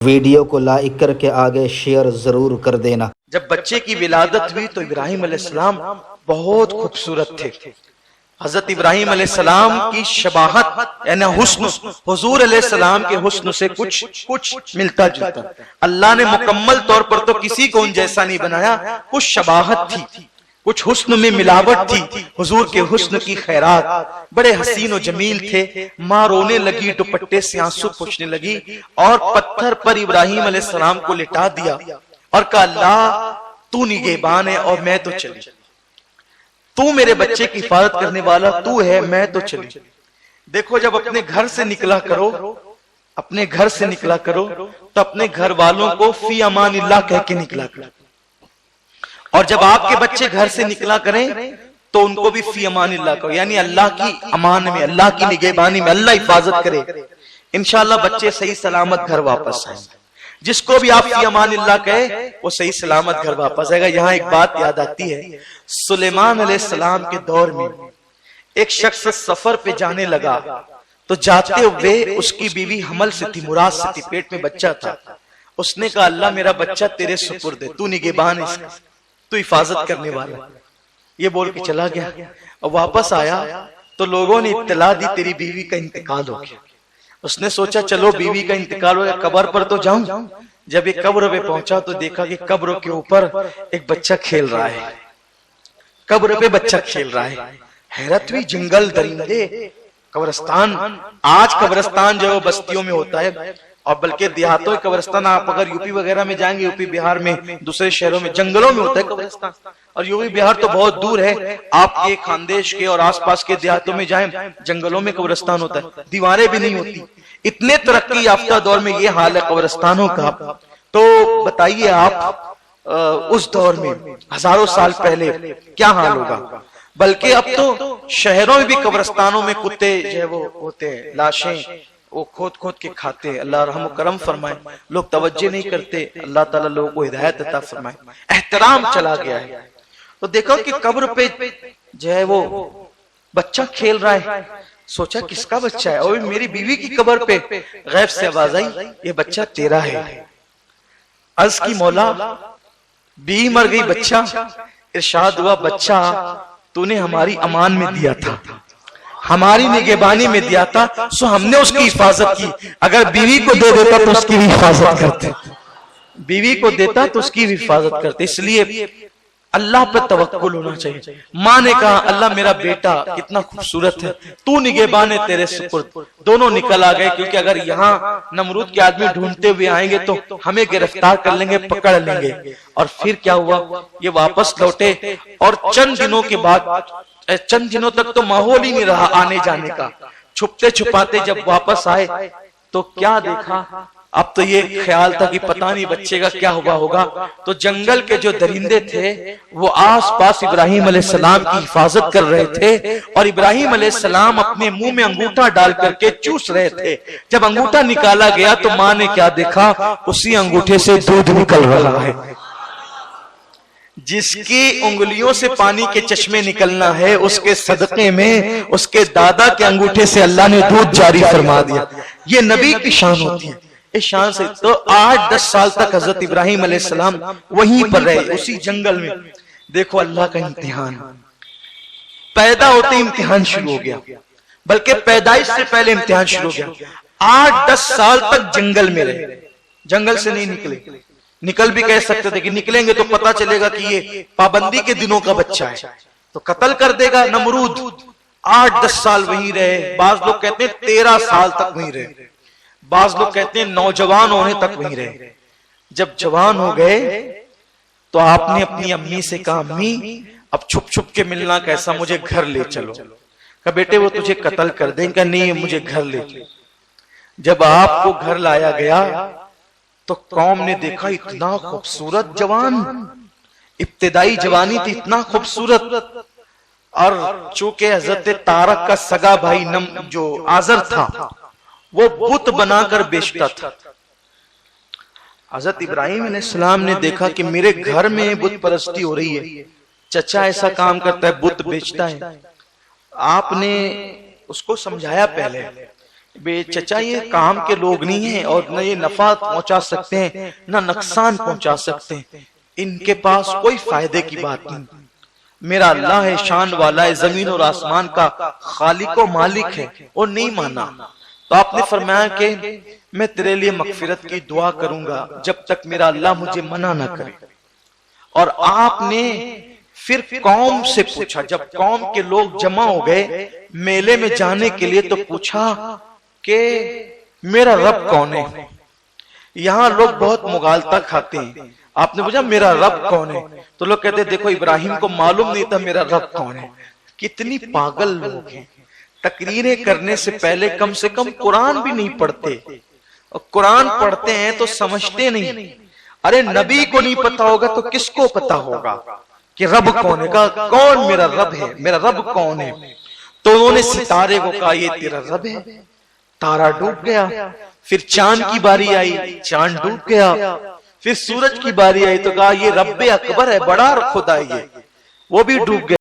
Video کو like کر کے آگے شیئر ضرور کر دینا۔ جب بچے کی ولادت ہوئی تو ابراہیم علیہ السلام بہت خوبصورت تھے۔ حضرت ابراہیم علیہ السلام کی شباہت یعنی حسن حضور علیہ السلام کے حسن سے کچھ ملتا جلتا۔ اللہ نے مکمل طور پر تو کسی کو ان جیسا نہیں بنایا، کچھ شباہت تھی، کچھ حسن میں ملاوٹ تھی۔ حضور کے حسن کی خیرات، بڑے حسین و جمیل تھے۔ ماں رونے لگی، دوپٹے سے آنسو پوچھنے لگی اور پتھر پر ابراہیم علیہ السلام کو لٹا دیا اور کہا اللہ تو نگہبان ہے اور میں تو چلی، تو میرے بچے کی حفاظت کرنے والا تو ہے، میں تو چلی۔ دیکھو جب اپنے گھر سے نکلا کرو، اپنے گھر سے نکلا کرو تو اپنے گھر والوں کو فی امان اللہ کہہ کے نکلا کرو، اور جب آپ کے بچے گھر سے نکلا کریں تو ان کو بھی فی امان اللہ کہو، یعنی اللہ کی امان میں، اللہ کی نگہبانی میں، اللہ حفاظت کرے، انشاءاللہ بچے صحیح سلامت گھر واپس آئیں گے۔ جس کو بھی آپ فی امان اللہ کہے وہ صحیح سلامت گھر واپس آئے گا۔ یہاں ایک بات یاد آتی ہے، سلیمان علیہ السلام کے دور میں ایک شخص سفر پہ جانے لگا تو جاتے ہوئے اس کی بیوی حمل سے تھی، مراد سے تھی، پیٹ میں بچہ تھا۔ اس نے کہا اللہ میرا بچہ تیرے سپرد ہے، تو نگہبان ہے اس کا، تو حفاظت کرنے والا۔ یہ بول کے چلا گیا اور واپس آیا تو لوگوں نے اطلاع دی تیری بیوی کا انتقال ہو گیا۔ اس نے سوچا چلو بیوی کا انتقال ہو گیا، قبر پر تو جاؤں۔ جب ایک قبر پہ پہنچا تو دیکھا کہ قبر کے اوپر ایک بچہ کھیل رہا ہے، قبر پہ بچہ کھیل رہا ہے۔ حیرت ہوئی، جنگل، درندے، قبرستان۔ آج قبرستان جو ہے بستیوں میں ہوتا ہے، اور بلکہ دیہاتوں کے قبرستان آپ اگر یوپی وغیرہ میں جائیں گے، یوپی بہار میں، دوسرے شہروں میں جنگلوں میں ہوتا ہے قبرستان، اور یوپی بہار تو بہت دور ہے، آپ کے خاندیش کے اور آس پاس کے دیہاتوں میں جائیں جنگلوں میں قبرستان ہوتا ہے، دیواریں بھی نہیں ہوتی۔ اتنے ترقی یافتہ دور میں یہ حال ہے قبرستانوں کا، تو بتائیے آپ اس دور میں ہزاروں سال پہلے کیا حال ہوگا۔ بلکہ اب تو شہروں میں بھی قبرستانوں میں کتے جو ہے وہ ہوتے ہیں، لاشیں وہ کھود کھود کے کھاتے ہیں۔ اللہ رحم و کرم فرمائے، لوگ توجہ نہیں کرتے، اللہ تعالیٰ لوگوں کو ہدایت عطا فرمائے۔ احترام چلا گیا ہے۔ تو دیکھو کہ قبر پہ جو ہے وہ بچہ کھیل رہا ہے، سوچا کس کا بچہ ہے، اور میری بیوی کی قبر پہ غیب سے آواز آئی یہ بچہ تیرا ہے۔ عرض کی مولا بیوی مر گئی، بچہ، ارشاد ہوا بچہ تو نے ہماری امان میں دیا تھا، ہماری نگہبانی میں دیا تھا، سو ہم نے اس کی حفاظت کی۔ اگر بیوی کو دے دیتا تو اس کی بھی حفاظت کرتے، بیوی کو دیتا تو اس کی بھی حفاظت کرتے۔ اس لیے اللہ پر توکل ہونا چاہیے۔ ماں نے کہا اللہ میرا بیٹا کتنا خوبصورت ہے، تو نگہبان ہے تیرے سپرد۔ دونوں نکل آ گئے، کیونکہ اگر یہاں نمرود کے آدمی ڈھونڈتے ہوئے آئیں گے تو ہمیں گرفتار کر لیں گے، پکڑ لیں گے۔ اور پھر کیا ہوا، یہ واپس لوٹے اور چند دنوں کے بعد، چند دنوں تک تو ماحول ہی نہیں رہا آنے جانے کا، چھپتے چھپاتے جب واپس آئے تو کیا دیکھا، اب تو یہ خیال تھا کہ پتہ نہیں بچے کا کیا ہوا ہوگا۔ تو جنگل کے جو درندے تھے وہ آس پاس ابراہیم علیہ السلام کی حفاظت کر رہے تھے، اور ابراہیم علیہ السلام اپنے منہ میں انگوٹھا ڈال کر کے چوس رہے تھے۔ جب انگوٹھا نکالا گیا تو ماں نے کیا دیکھا، اسی انگوٹھے سے دودھ نکل رہا ہے۔ جس کی انگلیوں سے پانی کے چشمے نکلنا ہے، اس کے صدقے میں اس کے دادا کے انگوٹھے سے اللہ نے دودھ جاری فرما دیا۔ یہ نبی کی شان ہوتی ہے، اس شان سے۔ تو 8-10 سال تک حضرت ابراہیم علیہ السلام وہیں پر رہے، اسی جنگل میں۔ دیکھو اللہ کا امتحان، پیدا ہوتے امتحان شروع ہو گیا، بلکہ پیدائش سے پہلے امتحان شروع ہو گیا۔ 8-10 سال تک جنگل میں رہے، جنگل سے نہیں نکلے۔ نکل بھی کہہ سکتے تھے کہ نکلیں گے تو پتہ چلے گا کہ یہ پابندی کے دنوں کا بچہ ہے تو قتل کر دے گا نمرود۔ 8-10 سال وہیں رہے، بعض لوگ کہتے ہیں 13 سال تک وہیں رہے، بعض لوگ کہتے ہیں نوجوان ہونے تک وہیں رہے۔ جب جوان ہو گئے تو آپ نے اپنی امی سے کہا امی اب چھپ چھپ کے ملنا کیسا، مجھے گھر لے چلو۔ کہا بیٹے وہ تجھے قتل کر دیں۔ کہا نہیں مجھے گھر لے چلو۔ جب آپ کو گھر لایا گیا تو قوم نے دیکھا اتنا خوبصورت جوان، ابتدائی جوانی تھی، اتنا خوبصورت۔ اور چونکہ حضرت طارق کا سگا بھائی جو آزر تھا وہ بت بنا کر بیچتا تھا۔ حضرت ابراہیم علیہ السلام نے دیکھا کہ میرے گھر میں بت پرستی ہو رہی ہے، چچا ایسا کام کرتا ہے، بت بیچتا ہے۔ آپ نے اس کو سمجھایا پہلے بے چچا یہ کام کے لوگ نہیں ہیں اور نہ یہ نفع پہنچا سکتے ہیں نہ نقصان پہنچا سکتے ہیں، ان کے پاس کوئی فائدے کی بات نہیں، میرا اللہ ہے شان والا ہے، زمین اور آسمان کا خالق و مالک ہے، اور نہیں مانا۔ تو آپ نے فرمایا کہ میں تیرے لیے مغفرت کی دعا کروں گا جب تک میرا اللہ مجھے منع نہ کرے۔ اور آپ نے پھر قوم سے پوچھا، جب قوم کے لوگ جمع ہو گئے میلے میں جانے کے لیے، تو پوچھا کہ میرا رب کون ہے؟ یہاں لوگ بہت مغالطہ کھاتے ہیں، آپ نے پوچھا میرا رب کون ہے؟ تو لوگ کہتے ہیں دیکھو ابراہیم کو معلوم نہیں تھا میرا رب کون ہے۔ کتنی پاگل لوگ ہیں، تقریریں کرنے سے پہلے کم سے کم قرآن بھی نہیں پڑھتے، اور قرآن پڑھتے ہیں تو سمجھتے نہیں۔ ارے نبی کو نہیں پتا ہوگا تو کس کو پتا ہوگا کہ رب کون ہے؟ کہا کون میرا رب ہے، میرا رب کون ہے؟ تو انہوں نے ستارے کو کہا یہ تیرا رب ہے، تارا ڈوب گیا۔ پھر چاند کی باری آئی، چاند ڈوب گیا۔ پھر سورج کی باری آئی تو کہا یہ رب اکبر ہے، بڑا خدا ہے یہ، وہ بھی ڈوب گیا۔